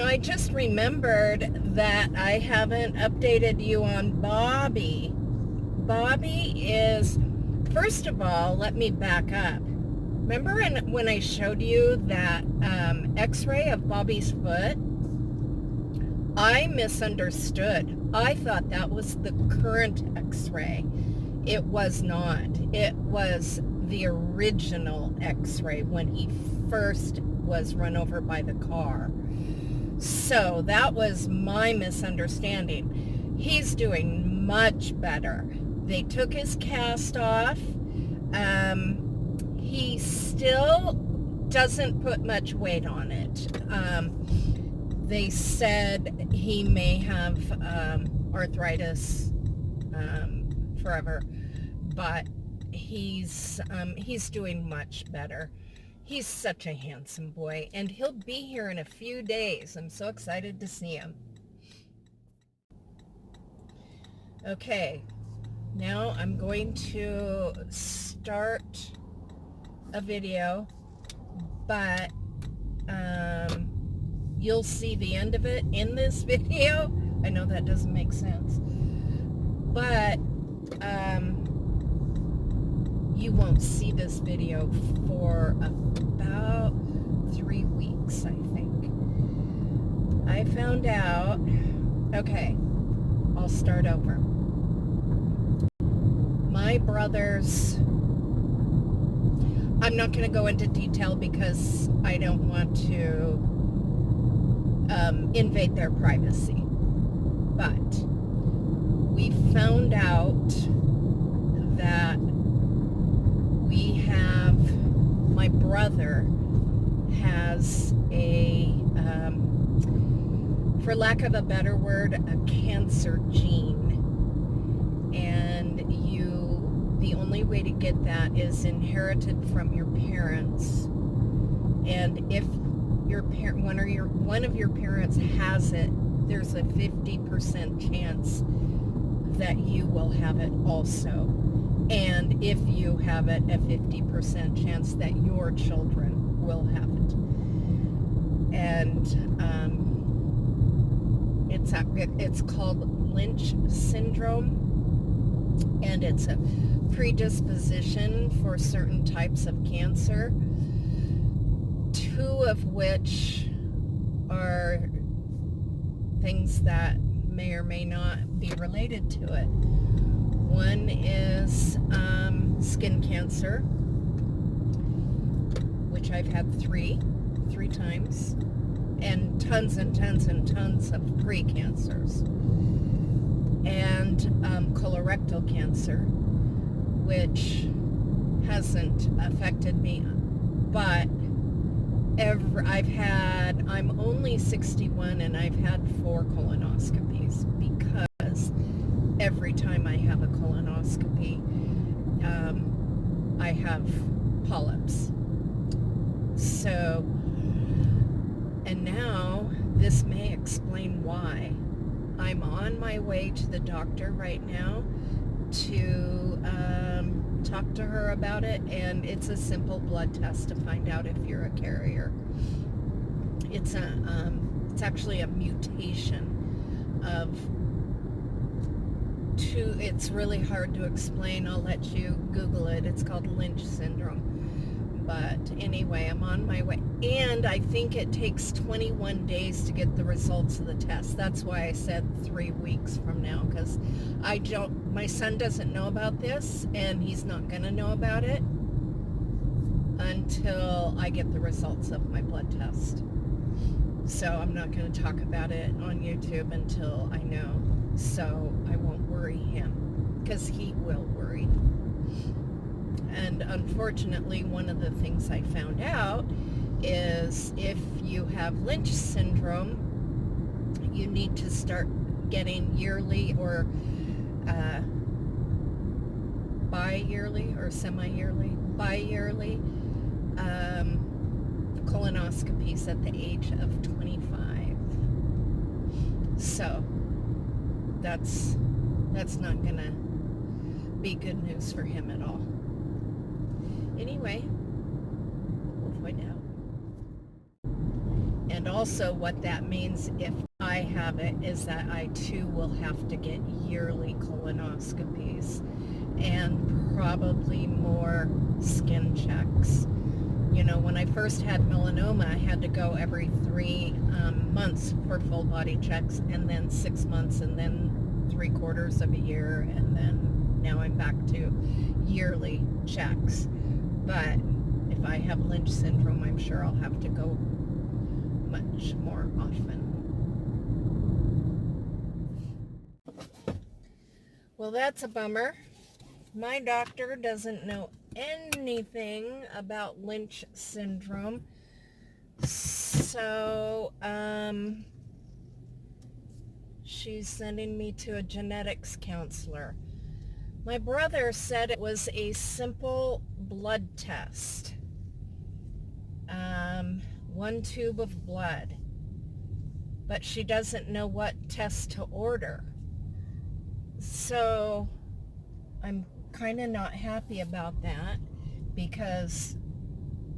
I just remembered that I haven't updated you on Bobby. Bobby is, first of all, let me back up. Remember when I showed you that x-ray of Bobby's foot? I misunderstood. I thought that was the current x-ray. It was not. It was the original x-ray when he first was run over by the car. So that was my misunderstanding. He's doing much better. They took his cast off. He still doesn't put much weight on it. They said he may have arthritis forever, but he's doing much better. He's such a handsome boy, and he'll be here in a few days. I'm so excited to see him. Okay, now I'm going to start a video, but you'll see the end of it in this video. I know that doesn't make sense, but you won't see this video for about 3 weeks, I think. I found out, okay, I'll start over. My brothers, I'm not going to go into detail because I don't want to invade their privacy, but we found out that my brother has a, for lack of a better word, a cancer gene. And the only way to get that is inherited from your parents. And if one of your parents has it, there's a 50% chance that you will have it also. And if you have it, a 50% chance that your children will have it. And it's called Lynch syndrome, and it's a predisposition for certain types of cancer, 2 of which are things that may or may not be related to it. One is skin cancer, which I've had three times, and tons and tons and tons of pre-cancers, and colorectal cancer, which hasn't affected me, but I'm only 61 and I've had 4 colonoscopies, because every time I have a colonoscopy, I have polyps. So, and now this may explain why. I'm on my way to the doctor right now to talk to her about it, and it's a simple blood test to find out if you're a carrier. It's actually a mutation of it's really hard to explain. I'll let you Google it. It's called Lynch syndrome. But anyway, I'm on my way. And I think it takes 21 days to get the results of the test. That's why I said 3 weeks from now, because my son doesn't know about this, and he's not going to know about it until I get the results of my blood test. So I'm not going to talk about it on YouTube until I know, so I won't worry him, because he will worry. And unfortunately, one of the things I found out is if you have Lynch syndrome, you need to start getting yearly or bi-yearly or semi-yearly, bi-yearly colonoscopies at the age of 25. So that's not gonna be good news for him at all. Anyway, we'll find out. And also what that means if I have it is that I too will have to get yearly colonoscopies and probably more skin checks. You know, when I first had melanoma, I had to go every 3 months for full body checks, and then 6 months, and then 3/4 of a year, and then now I'm back to yearly checks. But if I have Lynch syndrome, I'm sure I'll have to go much more often. Well, that's a bummer. My doctor doesn't know anything about Lynch syndrome. So, she's sending me to a genetics counselor. My brother said it was a simple blood test. 1 tube of blood. But she doesn't know what test to order. So I'm kind of not happy about that, because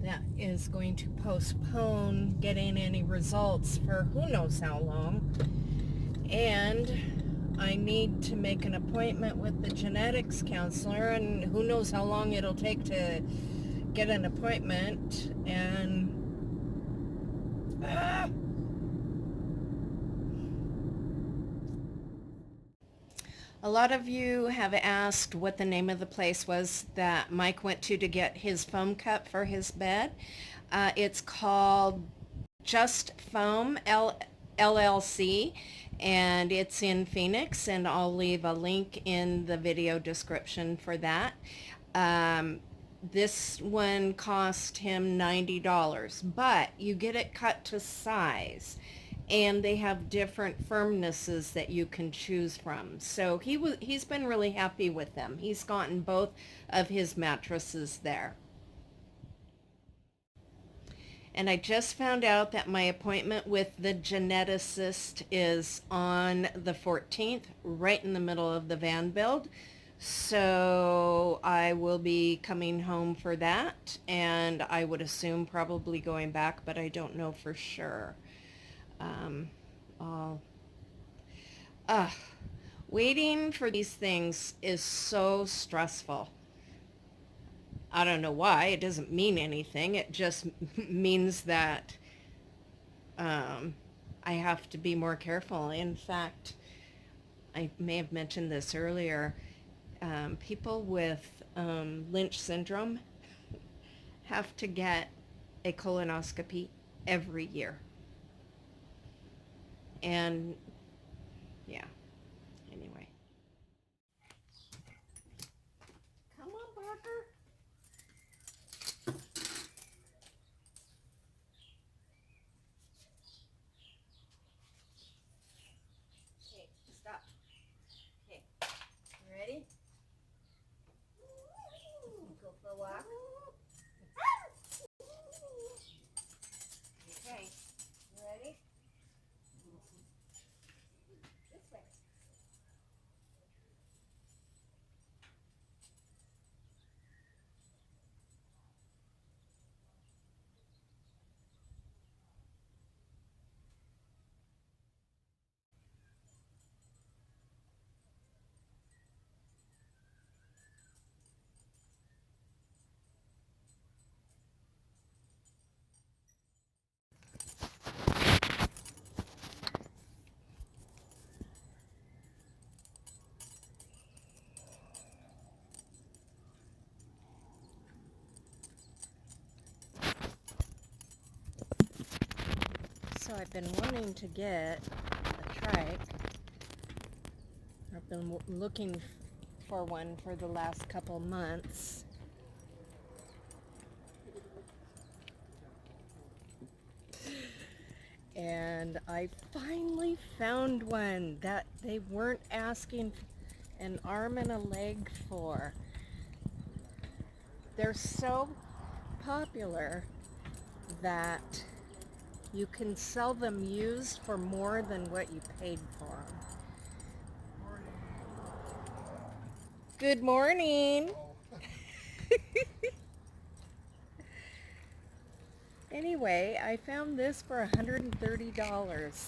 that is going to postpone getting any results for who knows how long. And I need to make an appointment with the genetics counselor, and who knows how long it'll take to get an appointment. And a lot of you have asked what the name of the place was that Mike went to get his foam cup for his bed. It's called Just Foam LLC, and it's in Phoenix, and I'll leave a link in the video description for that. This one cost him $90, but you get it cut to size, and they have different firmnesses that you can choose from. So he's been really happy with them. He's gotten both of his mattresses there. And I just found out that my appointment with the geneticist is on the 14th, right in the middle of the van build. So I will be coming home for that, and I would assume probably going back, but I don't know for sure. Waiting for these things is so stressful. I don't know why. It doesn't mean anything. It just means that I have to be more careful. In fact, I may have mentioned this earlier. People with Lynch syndrome have to get a colonoscopy every year. And yeah, anyway. Come on, Parker. Okay, stop. Okay, you ready? Go for a walk. Okay, you ready? This way. So I've been wanting to get a trike. I've been looking for one for the last couple months. And I finally found one that they weren't asking an arm and a leg for. They're so popular that you can sell them used for more than what you paid for them. Good morning. Anyway, I found this for $130.